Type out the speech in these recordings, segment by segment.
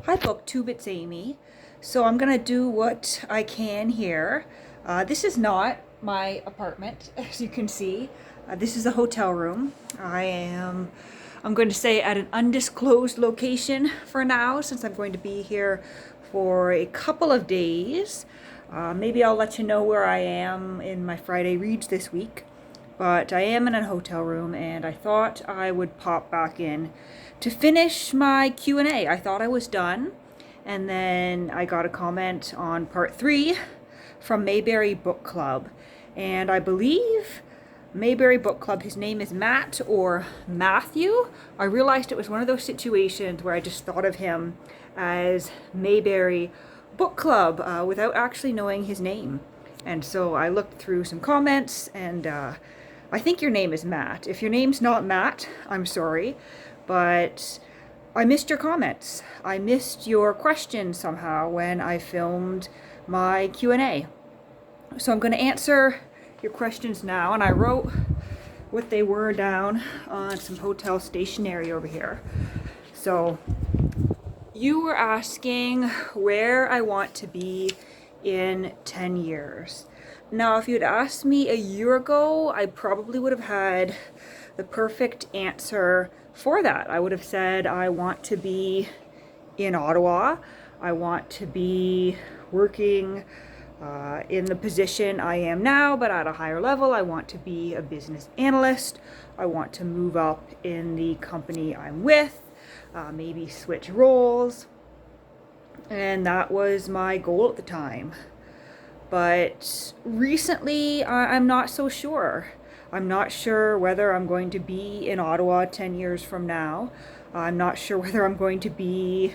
Hi Booktube, it's Amy. So I'm gonna do what I can here. This is not my apartment, as you can see. This is a hotel room. I'm going to say at an undisclosed location for now, since I'm going to be here for a couple of days. Maybe I'll let you know where I am in my Friday reads this week. But I am in a hotel room and I thought I would pop back in to finish my Q&A. I thought I was done, and then I got a comment on part 3 from Mayberry Book Club, and I believe Mayberry Book Club, his name is Matt or Matthew. I realized it was one of those situations where I just thought of him as Mayberry Book Club without actually knowing his name. And so I looked through some comments, and I think your name is Matt. If your name's not Matt, I'm sorry, but I missed your comments. I missed your questions somehow when I filmed my Q&A. So I'm going to answer your questions now, and I wrote what they were down on some hotel stationery over here. So you were asking where I want to be in 10 years. Now, if you'd asked me a year ago, I probably would have had the perfect answer for that. I would have said I want to be in Ottawa. I want to be working in the position I am now, but at a higher level. I want to be a business analyst. I want to move up in the company I'm with, maybe switch roles. And that was my goal at the time. But recently, I'm not so sure. I'm not sure whether I'm going to be in Ottawa 10 years from now. I'm not sure whether I'm going to be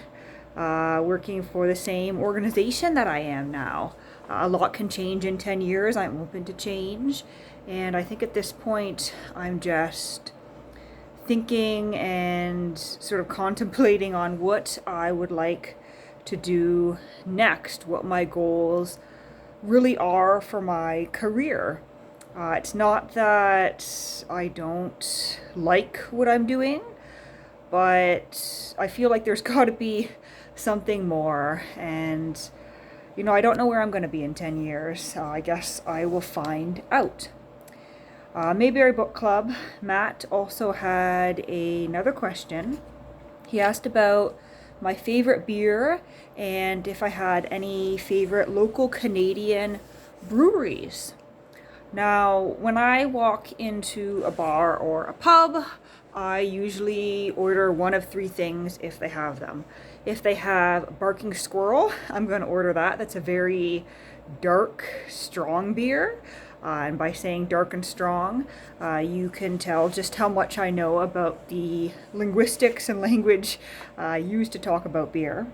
working for the same organization that I am now. A lot can change in 10 years. I'm open to change. And I think at this point, I'm just thinking and sort of contemplating on what I would like to do next, what my goals really are for my career. It's not that I don't like what I'm doing, but I feel like there's got to be something more. And, I don't know where I'm going to be in 10 years. I guess I will find out. Mayberry Book Club, Matt also had another question. He asked about my favorite beer and if I had any favorite local Canadian breweries. Now, when I walk into a bar or a pub, I usually order one of 3 things if they have them. If they have Barking Squirrel, I'm going to order that. That's a very dark, strong beer. And by saying dark and strong, you can tell just how much I know about the linguistics and language used to talk about beer.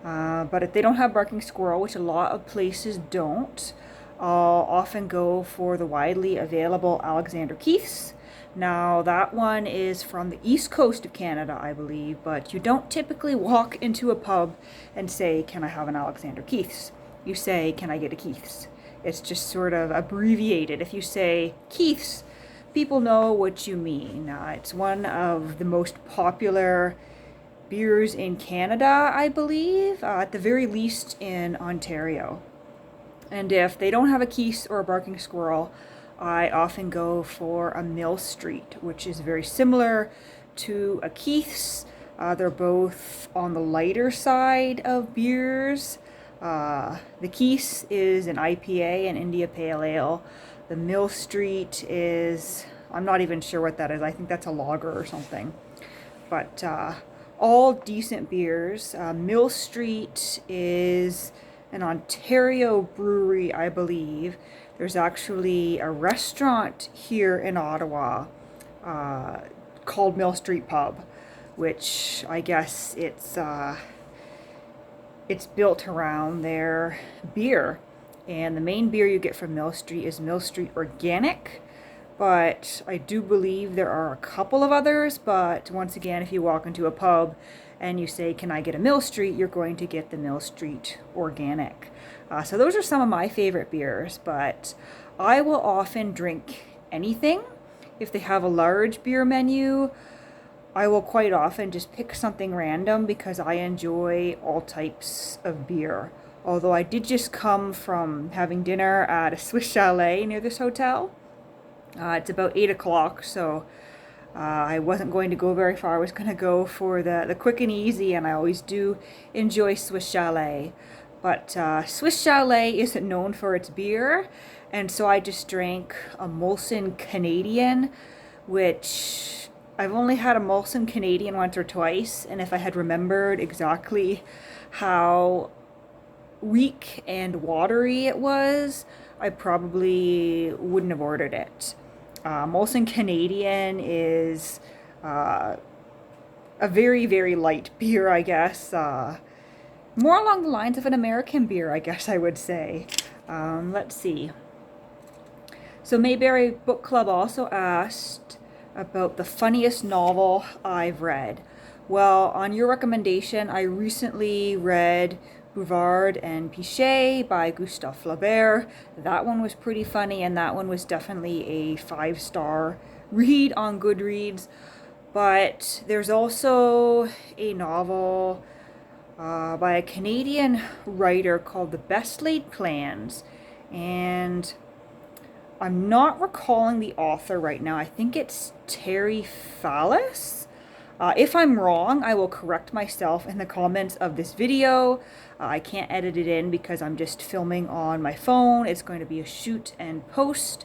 But if they don't have Barking Squirrel, which a lot of places don't, I'll often go for the widely available Alexander Keith's. Now, that one is from the east coast of Canada, I believe, but you don't typically walk into a pub and say, "Can I have an Alexander Keith's?" You say, "Can I get a Keith's?" It's just sort of abbreviated. If you say Keith's, people know what you mean. It's one of the most popular beers in Canada, I believe, at the very least in Ontario. And if they don't have a Keith's or a Barking Squirrel, I often go for a Mill Street, which is very similar to a Keith's. They're both on the lighter side of beers. The Keith's is an IPA, an India Pale Ale. The Mill Street is, I'm not even sure what that is. I think that's a lager or something. But all decent beers. Mill Street is an Ontario brewery, I believe. There's actually a restaurant here in Ottawa called Mill Street Pub, which I guess it's built around their beer. And the main beer you get from Mill Street is Mill Street Organic, but I do believe there are a couple of others. But once again, if you walk into a pub and you say, "Can I get a Mill Street?" you're going to get the Mill Street Organic. So those are some of my favorite beers, but I will often drink anything. If they have a large beer menu, I will quite often just pick something random because I enjoy all types of beer. Although I did just come from having dinner at a Swiss chalet near this hotel. It's about 8 o'clock, so I wasn't going to go very far. I was going to go for the quick and easy, and I always do enjoy Swiss chalet. But Swiss chalet isn't known for its beer, and so I just drank a Molson Canadian, which I've only had a Molson Canadian once or twice, and if I had remembered exactly how weak and watery it was, I probably wouldn't have ordered it. Molson Canadian is a very, very light beer, I guess. More along the lines of an American beer, I guess I would say. Let's see. So Mayberry Book Club also asked about the funniest novel I've read. Well, on your recommendation, I recently read Bouvard and Peuchet by Gustave Flaubert. That one was pretty funny, and that one was definitely a 5-star read on Goodreads. But there's also a novel by a Canadian writer called The Best Laid Plans, and I'm not recalling the author right now. I think it's Terry Fallis. If I'm wrong, I will correct myself in the comments of this video. I can't edit it in because I'm just filming on my phone. It's going to be a shoot and post.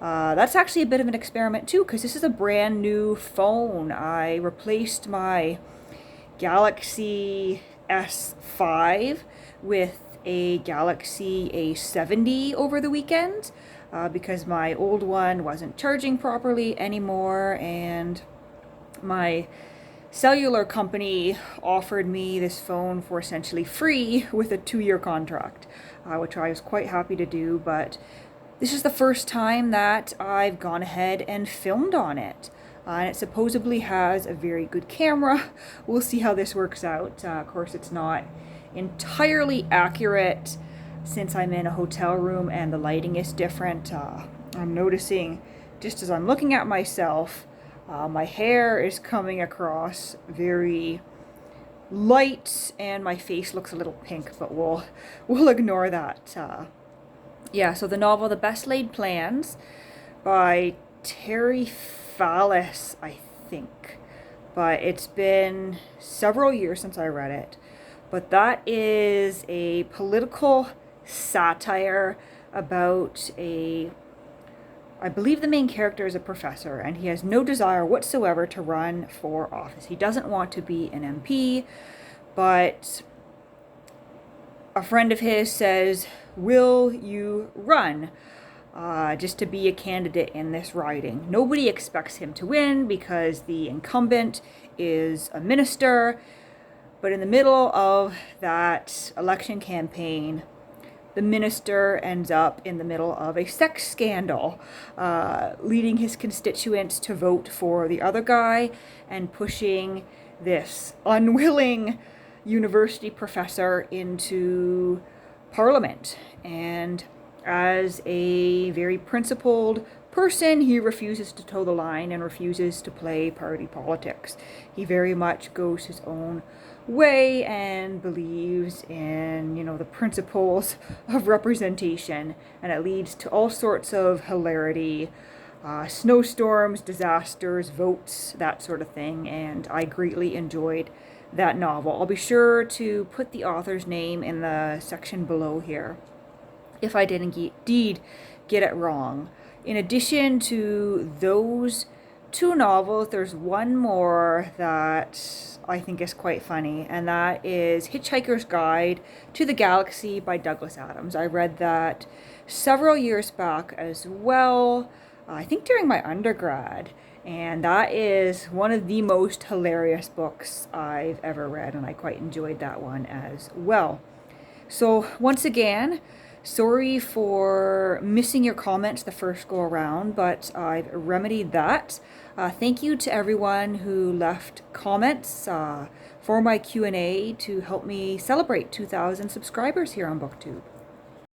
That's actually a bit of an experiment too, because this is a brand new phone. I replaced my Galaxy S5 with a Galaxy A70 over the weekend because my old one wasn't charging properly anymore, and my cellular company offered me this phone for essentially free with a 2-year contract, which I was quite happy to do, but this is the first time that I've gone ahead and filmed on it. And it supposedly has a very good camera. We'll see how this works out. Of course, it's not entirely accurate since I'm in a hotel room and the lighting is different. I'm noticing, just as I'm looking at myself, my hair is coming across very light and my face looks a little pink, but we'll ignore that. Yeah, so the novel The Best Laid Plans by Terry Fallis, I think. But it's been several years since I read it. But that is a political satire about I believe the main character is a professor, and he has no desire whatsoever to run for office. He doesn't want to be an MP, but a friend of his says, "Will you run?" Just to be a candidate in this riding. Nobody expects him to win because the incumbent is a minister, but in the middle of that election campaign, the minister ends up in the middle of a sex scandal, leading his constituents to vote for the other guy and pushing this unwilling university professor into Parliament. And as a very principled person, he refuses to toe the line and refuses to play party politics. He very much goes his own way and believes in, the principles of representation, and it leads to all sorts of hilarity, snowstorms, disasters, votes, that sort of thing, and I greatly enjoyed that novel. I'll be sure to put the author's name in the section below here if I did indeed get it wrong. In addition to those 2 novels, there's one more that I think is quite funny, and that is Hitchhiker's Guide to the Galaxy by Douglas Adams. I read that several years back as well, I think during my undergrad, and that is one of the most hilarious books I've ever read, and I quite enjoyed that one as well. So once again, sorry for missing your comments the first go around, but I've remedied that. Thank you to everyone who left comments for my Q&A to help me celebrate 2,000 subscribers here on BookTube.